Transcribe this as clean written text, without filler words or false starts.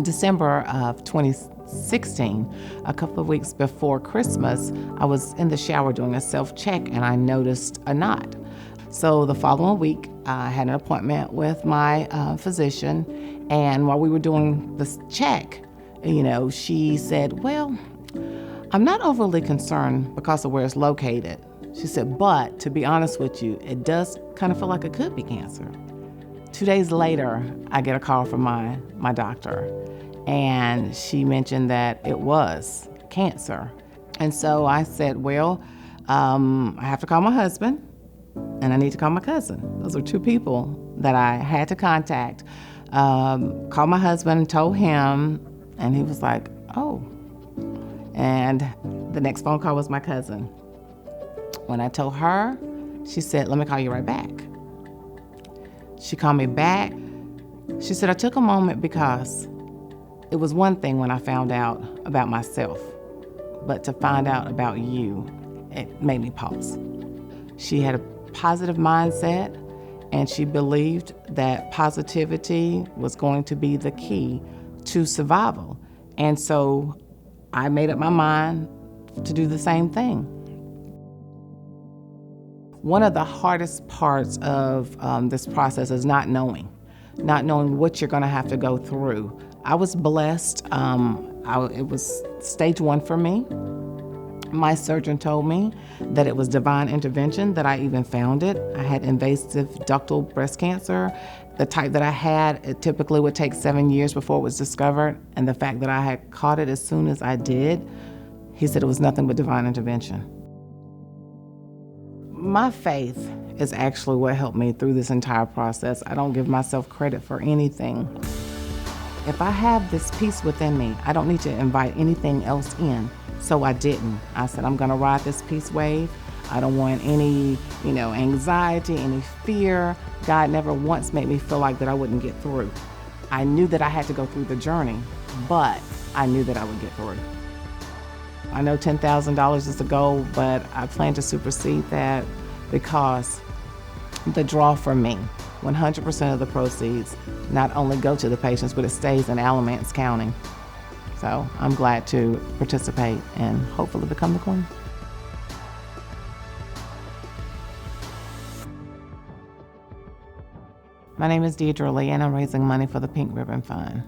December of 2016, a couple of weeks before Christmas, I was in the shower doing a self-check and I noticed a knot. So the following week, I had an appointment with my physician, and while we were doing this check, she said, well, I'm not overly concerned because of where it's located. She said, but to be honest with you, it does kind of feel like it could be cancer. 2 days later, I get a call from my doctor, and she mentioned that it was cancer. And so I said, well, I have to call my husband, and I need to call my cousin. Those are two people that I had to contact. Called my husband, told him, and he was like, oh. And the next phone call was my cousin. When I told her, she said, let me call you right back. She called me back. She said, I took a moment because it was one thing when I found out about myself, but to find out about you, it made me pause. She had a positive mindset, and she believed that positivity was going to be the key to survival. And so I made up my mind to do the same thing. One of the hardest parts of this process is not knowing what you're gonna have to go through. I was blessed. It was stage 1 for me. My surgeon told me that it was divine intervention that I even found it. I had invasive ductal breast cancer. The type that I had, it typically would take 7 years before it was discovered. And the fact that I had caught it as soon as I did, he said it was nothing but divine intervention. My faith is actually what helped me through this entire process. I don't give myself credit for anything. If I have this peace within me, I don't need to invite anything else in. So I didn't. I said, I'm gonna ride this peace wave. I don't want any, anxiety, any fear. God never once made me feel like that I wouldn't get through. I knew that I had to go through the journey, but I knew that I would get through. I know $10,000 is the goal, but I plan to supersede that because the draw for me, 100% of the proceeds not only go to the patients, but it stays in Alamance County. So I'm glad to participate and hopefully become the queen. My name is Dierdra, and I'm raising money for the Pink Ribbon Fund.